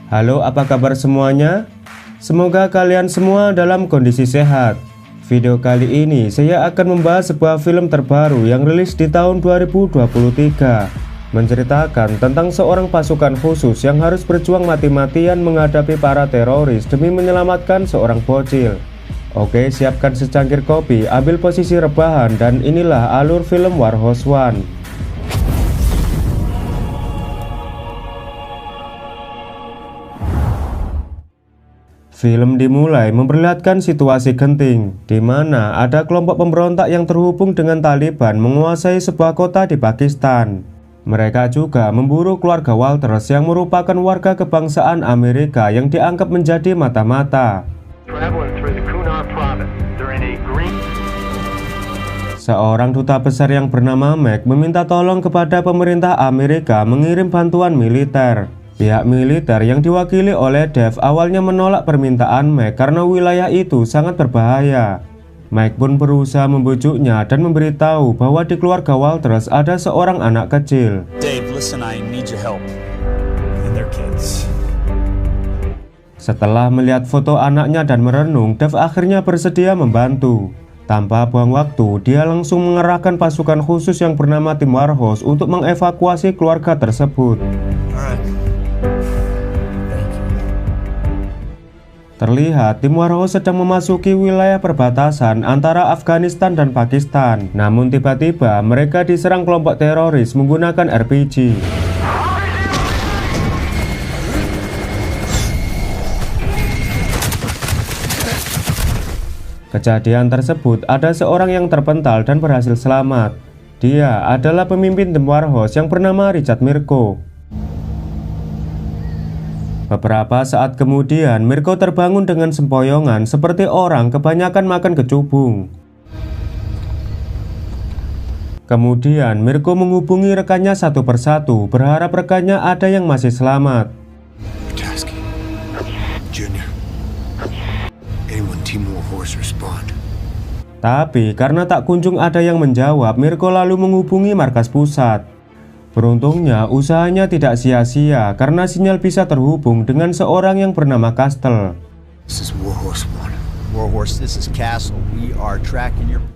Halo, apa kabar semuanya? Semoga kalian semua dalam kondisi sehat. Video kali ini saya akan membahas sebuah film terbaru yang rilis di tahun 2023, menceritakan tentang seorang pasukan khusus yang harus berjuang mati-matian menghadapi para teroris demi menyelamatkan seorang bocil. Oke, siapkan secangkir kopi, ambil posisi rebahan, dan inilah alur film Warhorse One. Film dimulai memperlihatkan situasi genting, di mana ada kelompok pemberontak yang terhubung dengan Taliban menguasai sebuah kota di Pakistan. Mereka juga memburu keluarga Walters yang merupakan warga kebangsaan Amerika yang dianggap menjadi mata-mata. Seorang duta besar yang bernama Mac meminta tolong kepada pemerintah Amerika mengirim bantuan militer. Pihak militer yang diwakili oleh Dave awalnya menolak permintaan Mac karena wilayah itu sangat berbahaya. Mac pun berusaha membujuknya dan memberitahu bahwa di keluarga Walters ada seorang anak kecil. Dave, listen, I need your help. And their kids. Setelah melihat foto anaknya dan merenung, Dave akhirnya bersedia membantu. Tanpa buang waktu, dia langsung mengerahkan pasukan khusus yang bernama tim Warhorse untuk mengevakuasi keluarga tersebut. Terlihat tim Warhorse sedang memasuki wilayah perbatasan antara Afghanistan dan Pakistan. Namun tiba-tiba mereka diserang kelompok teroris menggunakan RPG. Kejadian tersebut ada seorang yang terpental dan berhasil selamat. Dia adalah pemimpin tim Warhorse yang bernama Richard Mirko. Beberapa saat kemudian, Mirko terbangun dengan sempoyongan seperti orang kebanyakan makan kecubung. Kemudian, Mirko menghubungi rekannya satu persatu, berharap rekannya ada yang masih selamat. Tapi karena tak kunjung ada yang menjawab, Mirko lalu menghubungi markas pusat. Beruntungnya usahanya tidak sia-sia karena sinyal bisa terhubung dengan seorang yang bernama Castle.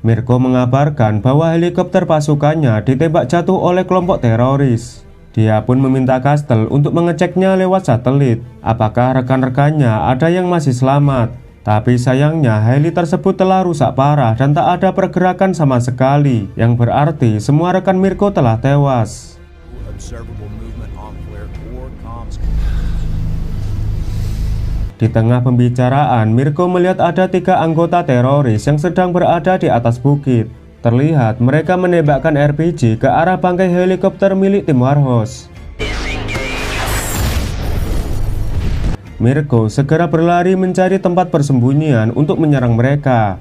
Mirko mengabarkan bahwa helikopter pasukannya ditembak jatuh oleh kelompok teroris. Dia pun meminta Castle untuk mengeceknya lewat satelit, apakah rekan-rekannya ada yang masih selamat. Tapi sayangnya heli tersebut telah rusak parah dan tak ada pergerakan sama sekali, yang berarti semua rekan Mirko telah tewas. Di tengah pembicaraan, Mirko melihat ada 3 anggota teroris yang sedang berada di atas bukit. Terlihat mereka menembakkan RPG ke arah bangkai helikopter milik tim Warhorse. Mirko segera berlari mencari tempat persembunyian untuk menyerang mereka.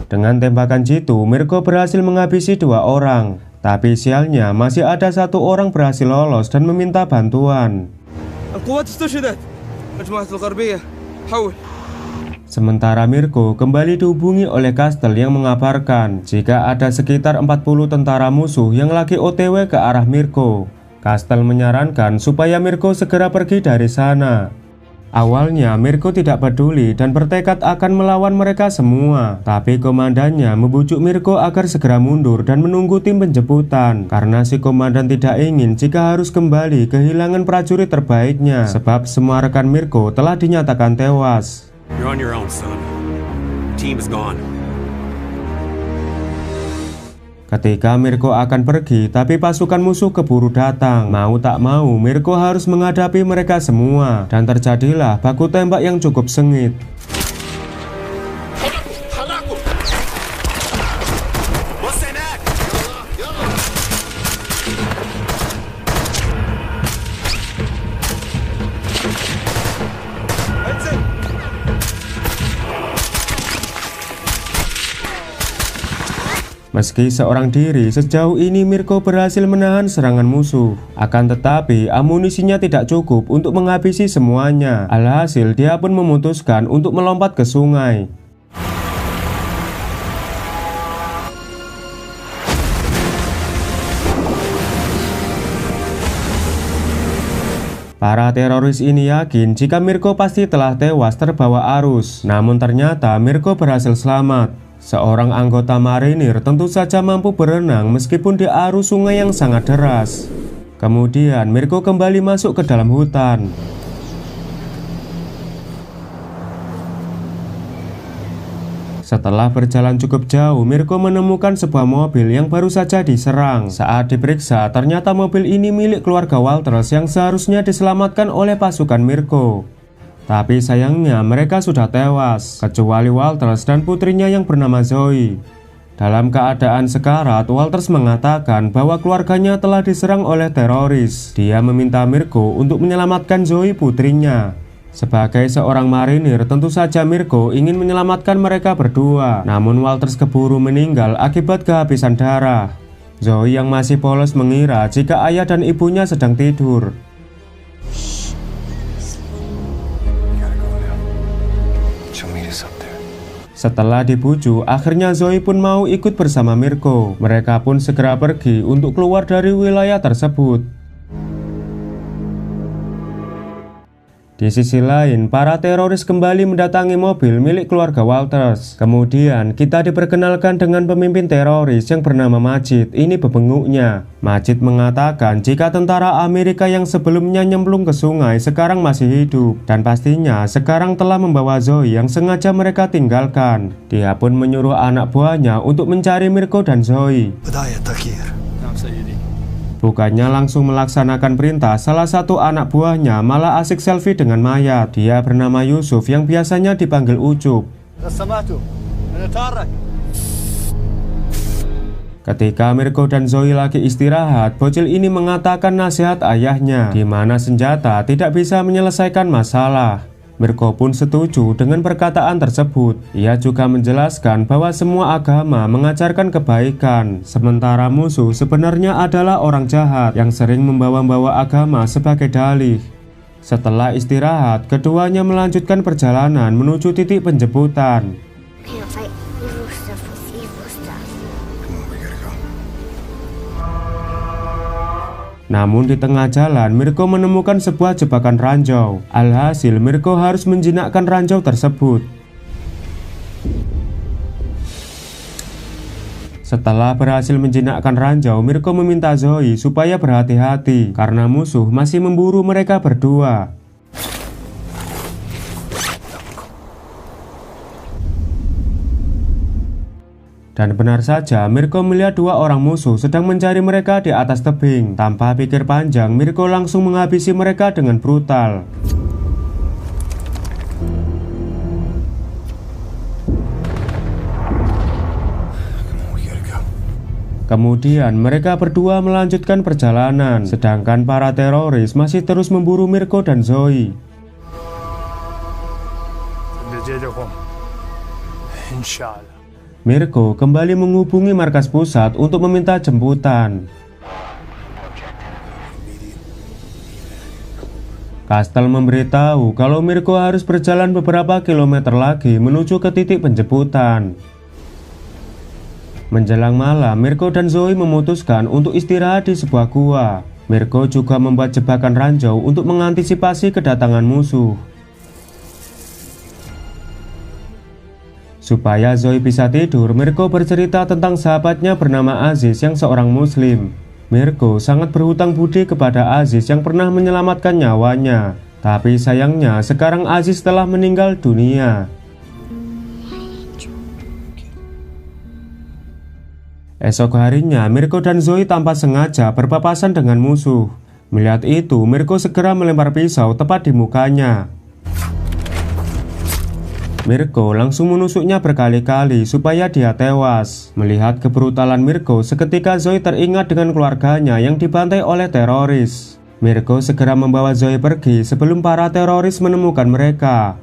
Dengan tembakan jitu, Mirko berhasil menghabisi 2 orang. Tapi sialnya masih ada 1 orang berhasil lolos dan meminta bantuan. Sementara Mirko kembali dihubungi oleh Castle yang mengabarkan jika ada sekitar 40 tentara musuh yang lagi OTW ke arah Mirko. Castle menyarankan supaya Mirko segera pergi dari sana. Awalnya Mirko tidak peduli dan bertekad akan melawan mereka semua. Tapi komandannya membujuk Mirko agar segera mundur dan menunggu tim penjemputan, karena si komandan tidak ingin jika harus kembali kehilangan prajurit terbaiknya, sebab semua rekan Mirko telah dinyatakan tewas. You're on your own, son. Team is gone. Ketika Mirko akan pergi, tapi pasukan musuh keburu datang. Mau tak mau, Mirko harus menghadapi mereka semua, dan terjadilah baku tembak yang cukup sengit. Meski seorang diri, sejauh ini Mirko berhasil menahan serangan musuh. Akan tetapi, amunisinya tidak cukup untuk menghabisi semuanya. Alhasil, dia pun memutuskan untuk melompat ke sungai. Para teroris ini yakin jika Mirko pasti telah tewas terbawa arus. Namun ternyata Mirko berhasil selamat. Seorang anggota marinir tentu saja mampu berenang meskipun di arus sungai yang sangat deras. Kemudian Mirko kembali masuk ke dalam hutan. Setelah berjalan cukup jauh, Mirko menemukan sebuah mobil yang baru saja diserang. Saat diperiksa, ternyata mobil ini milik keluarga Walters yang seharusnya diselamatkan oleh pasukan Mirko. Tapi sayangnya mereka sudah tewas, kecuali Walters dan putrinya yang bernama Zoe. Dalam keadaan sekarat, Walters mengatakan bahwa keluarganya telah diserang oleh teroris. Dia meminta Mirko untuk menyelamatkan Zoe putrinya. Sebagai seorang marinir, tentu saja Mirko ingin menyelamatkan mereka berdua. Namun Walters keburu meninggal akibat kehabisan darah. Zoe yang masih polos mengira jika ayah dan ibunya sedang tidur. Setelah dibujuk, akhirnya Zoe pun mau ikut bersama Mirko. Mereka pun segera pergi untuk keluar dari wilayah tersebut. Di sisi lain, para teroris kembali mendatangi mobil milik keluarga Walters. Kemudian kita diperkenalkan dengan pemimpin teroris yang bernama Majid. Ini bebenguknya. Majid mengatakan jika tentara Amerika yang sebelumnya nyemplung ke sungai sekarang masih hidup. Dan pastinya sekarang telah membawa Zoe yang sengaja mereka tinggalkan. Dia pun menyuruh anak buahnya untuk mencari Mirko dan Zoe. Bukannya langsung melaksanakan perintah, salah satu anak buahnya malah asik selfie dengan mayat. Dia bernama Yusuf yang biasanya dipanggil Ucup. Ketika Mirko dan Zoe lagi istirahat, bocil ini mengatakan nasihat ayahnya, di mana senjata tidak bisa menyelesaikan masalah. Mirko pun setuju dengan perkataan tersebut. Ia juga menjelaskan bahwa semua agama mengajarkan kebaikan, sementara musuh sebenarnya adalah orang jahat yang sering membawa-bawa agama sebagai dalih. Setelah istirahat, keduanya melanjutkan perjalanan menuju titik penjemputan. Namun di tengah jalan, Mirko menemukan sebuah jebakan ranjau. Alhasil, Mirko harus menjinakkan ranjau tersebut. Setelah berhasil menjinakkan ranjau, Mirko meminta Zoe supaya berhati-hati karena musuh masih memburu mereka berdua. Dan benar saja, Mirko melihat dua orang musuh sedang mencari mereka di atas tebing. Tanpa pikir panjang, Mirko langsung menghabisi mereka dengan brutal. Kemudian mereka berdua melanjutkan perjalanan, sedangkan para teroris masih terus memburu Mirko dan Zoe. Mirko kembali menghubungi markas pusat untuk meminta jemputan. Kastel memberitahu kalau Mirko harus berjalan beberapa kilometer lagi menuju ke titik penjemputan. Menjelang malam, Mirko dan Zoe memutuskan untuk istirahat di sebuah gua. Mirko juga membuat jebakan ranjau untuk mengantisipasi kedatangan musuh. Supaya Zoe bisa tidur, Mirko bercerita tentang sahabatnya bernama Aziz yang seorang muslim. Mirko sangat berhutang budi kepada Aziz yang pernah menyelamatkan nyawanya. Tapi sayangnya sekarang Aziz telah meninggal dunia. Esok harinya, Mirko dan Zoe tanpa sengaja berpapasan dengan musuh. Melihat itu, Mirko segera melempar pisau tepat di mukanya. Mirko langsung menusuknya berkali-kali supaya dia tewas. Melihat kebrutalan Mirko, seketika Zoe teringat dengan keluarganya yang dibantai oleh teroris. Mirko segera membawa Zoe pergi sebelum para teroris menemukan mereka.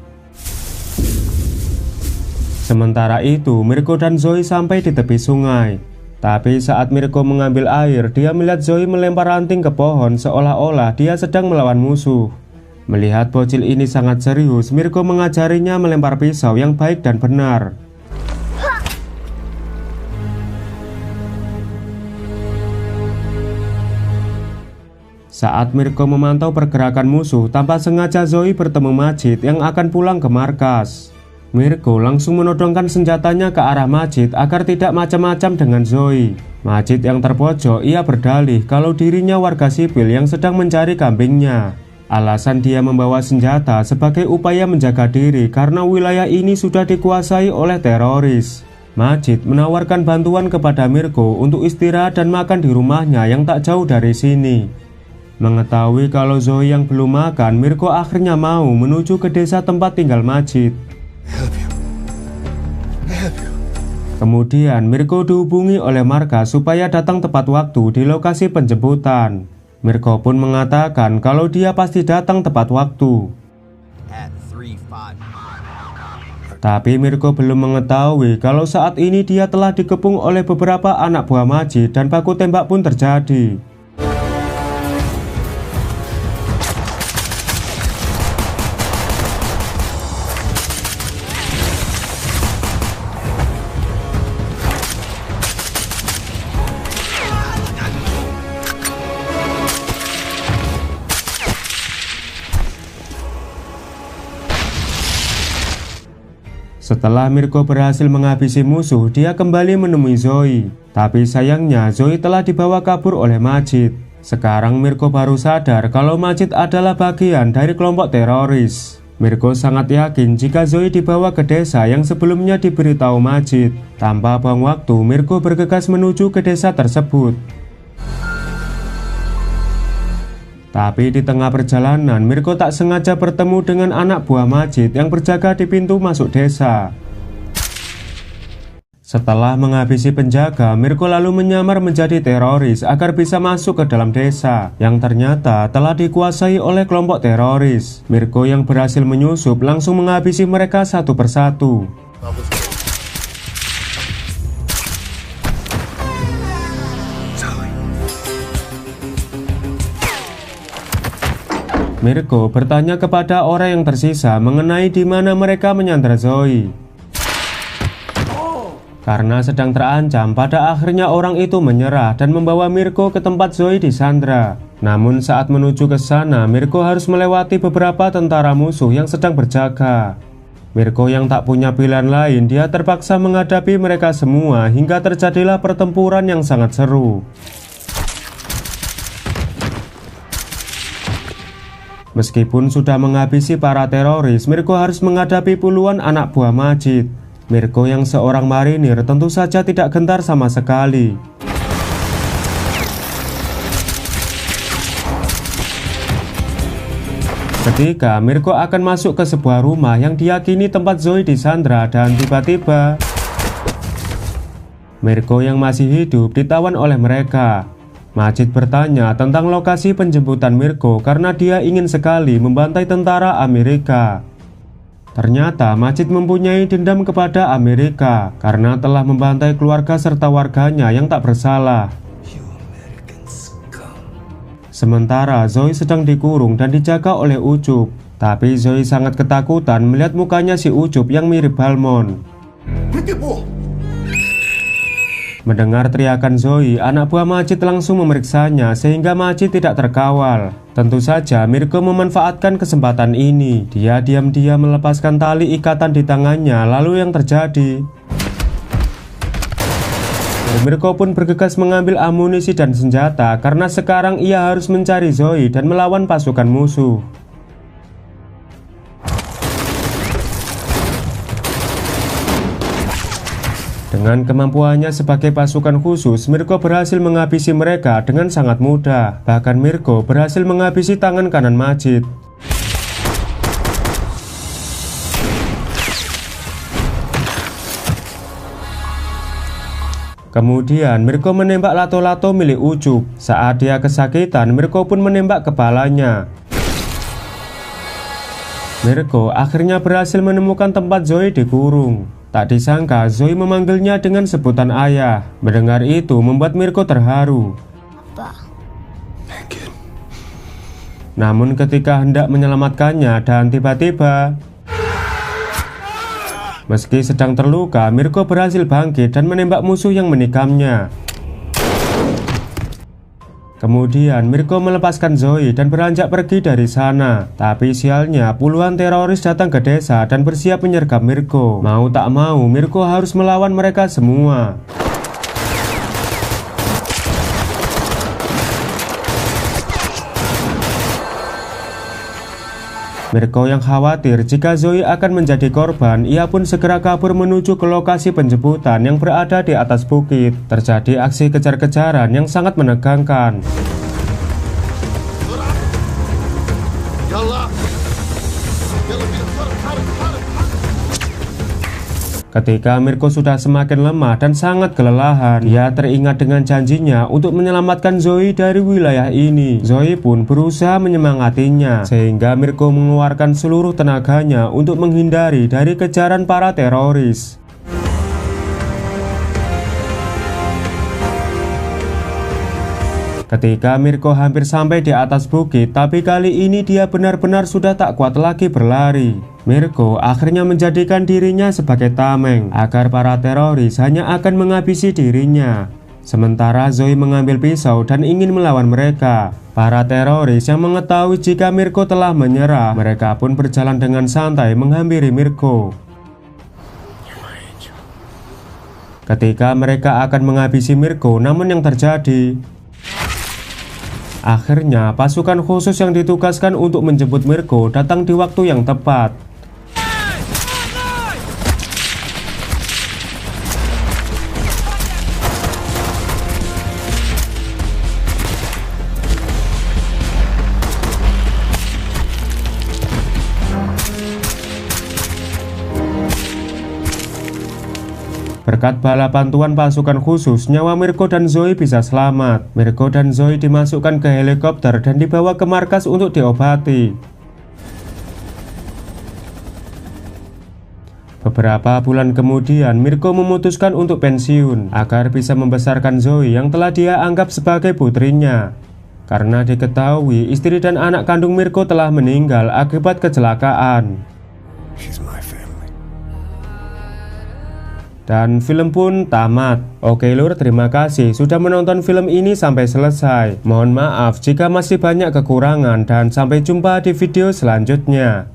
Sementara itu, Mirko dan Zoe sampai di tepi sungai. Tapi saat Mirko mengambil air, dia melihat Zoe melempar ranting ke pohon seolah-olah dia sedang melawan musuh. Melihat bocil ini sangat serius, Mirko mengajarinya melempar pisau yang baik dan benar. Saat Mirko memantau pergerakan musuh, tanpa sengaja Zoe bertemu Majid yang akan pulang ke markas. Mirko langsung menodongkan senjatanya ke arah Majid agar tidak macam-macam dengan Zoe. Majid yang terpojok, ia berdalih kalau dirinya warga sipil yang sedang mencari kambingnya. Alasan dia membawa senjata sebagai upaya menjaga diri karena wilayah ini sudah dikuasai oleh teroris. Majid menawarkan bantuan kepada Mirko untuk istirahat dan makan di rumahnya yang tak jauh dari sini. Mengetahui kalau Zoe yang belum makan, Mirko akhirnya mau menuju ke desa tempat tinggal Majid. Kemudian Mirko dihubungi oleh markas supaya datang tepat waktu di lokasi penjemputan. Mirko pun mengatakan kalau dia pasti datang tepat waktu. Tapi Mirko belum mengetahui kalau saat ini dia telah dikepung oleh beberapa anak buah Majid dan baku tembak pun terjadi. Setelah Mirko berhasil menghabisi musuh, dia kembali menemui Zoe. Tapi sayangnya Zoe telah dibawa kabur oleh Majid. Sekarang Mirko baru sadar kalau Majid adalah bagian dari kelompok teroris. Mirko sangat yakin jika Zoe dibawa ke desa yang sebelumnya diberitahu Majid. Tanpa buang waktu, Mirko bergegas menuju ke desa tersebut. Tapi di tengah perjalanan, Mirko tak sengaja bertemu dengan anak buah Majid yang berjaga di pintu masuk desa. Setelah menghabisi penjaga, Mirko lalu menyamar menjadi teroris agar bisa masuk ke dalam desa yang ternyata telah dikuasai oleh kelompok teroris. Mirko yang berhasil menyusup langsung menghabisi mereka satu persatu. Mirko bertanya kepada orang yang tersisa mengenai di mana mereka menyandra Zoe. Karena sedang terancam, pada akhirnya orang itu menyerah dan membawa Mirko ke tempat Zoe disandra. Namun saat menuju ke sana, Mirko harus melewati beberapa tentara musuh yang sedang berjaga. Mirko yang tak punya pilihan lain, dia terpaksa menghadapi mereka semua hingga terjadilah pertempuran yang sangat seru. Meskipun sudah menghabisi para teroris, Mirko harus menghadapi puluhan anak buah Majid. Mirko yang seorang marinir tentu saja tidak gentar sama sekali. Ketika Mirko akan masuk ke sebuah rumah yang diyakini tempat Zoe disandra, dan tiba-tiba Mirko yang masih hidup ditawan oleh mereka. Majid bertanya tentang lokasi penjemputan Mirko karena dia ingin sekali membantai tentara Amerika. Ternyata Majid mempunyai dendam kepada Amerika karena telah membantai keluarga serta warganya yang tak bersalah. Sementara Zoe sedang dikurung dan dijaga oleh Ucup. Tapi Zoe sangat ketakutan melihat mukanya si Ucup yang mirip Balmond. Mendengar teriakan Zoe, anak buah Majid langsung memeriksanya sehingga Majid tidak terkawal. Tentu saja Mirko memanfaatkan kesempatan ini. Dia diam-diam melepaskan tali ikatan di tangannya, lalu yang terjadi, Mirko pun bergegas mengambil amunisi dan senjata karena sekarang ia harus mencari Zoe dan melawan pasukan musuh. Dengan kemampuannya sebagai pasukan khusus, Mirko berhasil menghabisi mereka dengan sangat mudah. Bahkan Mirko berhasil menghabisi tangan kanan Majid. Kemudian Mirko menembak lato-lato milik Ucup. Saat dia kesakitan, Mirko pun menembak kepalanya. Mirko akhirnya berhasil menemukan tempat Zoe dikurung. Tak disangka Zoe memanggilnya dengan sebutan ayah. Mendengar itu membuat Mirko terharu. Namun ketika hendak menyelamatkannya dan tiba-tiba, meski sedang terluka, Mirko berhasil bangkit dan menembak musuh yang menikamnya. Kemudian Mirko melepaskan Zoe dan beranjak pergi dari sana. Tapi sialnya puluhan teroris datang ke desa dan bersiap menyergap Mirko. Mau tak mau Mirko harus melawan mereka semua. Mirko yang khawatir jika Zoe akan menjadi korban, ia pun segera kabur menuju ke lokasi penjemputan yang berada di atas bukit. Terjadi aksi kejar-kejaran yang sangat menegangkan. Ketika Mirko sudah semakin lemah dan sangat kelelahan, dia teringat dengan janjinya untuk menyelamatkan Zoe dari wilayah ini. Zoe pun berusaha menyemangatinya, sehingga Mirko mengeluarkan seluruh tenaganya untuk menghindari dari kejaran para teroris. Ketika Mirko hampir sampai di atas bukit, tapi kali ini dia benar-benar sudah tak kuat lagi berlari. Mirko akhirnya menjadikan dirinya sebagai tameng agar para teroris hanya akan menghabisi dirinya. Sementara Zoe mengambil pisau dan ingin melawan mereka. Para teroris yang mengetahui jika Mirko telah menyerah, mereka pun berjalan dengan santai menghampiri Mirko. Ketika mereka akan menghabisi Mirko, namun yang terjadi, akhirnya pasukan khusus yang ditugaskan untuk menjemput Mirko datang di waktu yang tepat. Berkat bala bantuan pasukan khusus, nyawa Mirko dan Zoe bisa selamat. Mirko dan Zoe dimasukkan ke helikopter dan dibawa ke markas untuk diobati. Beberapa bulan kemudian, Mirko memutuskan untuk pensiun agar bisa membesarkan Zoe yang telah dia anggap sebagai putrinya. Karena diketahui istri dan anak kandung Mirko telah meninggal akibat kecelakaan. Dan film pun tamat. Oke lur, terima kasih sudah menonton film ini sampai selesai. Mohon maaf jika masih banyak kekurangan dan sampai jumpa di video selanjutnya.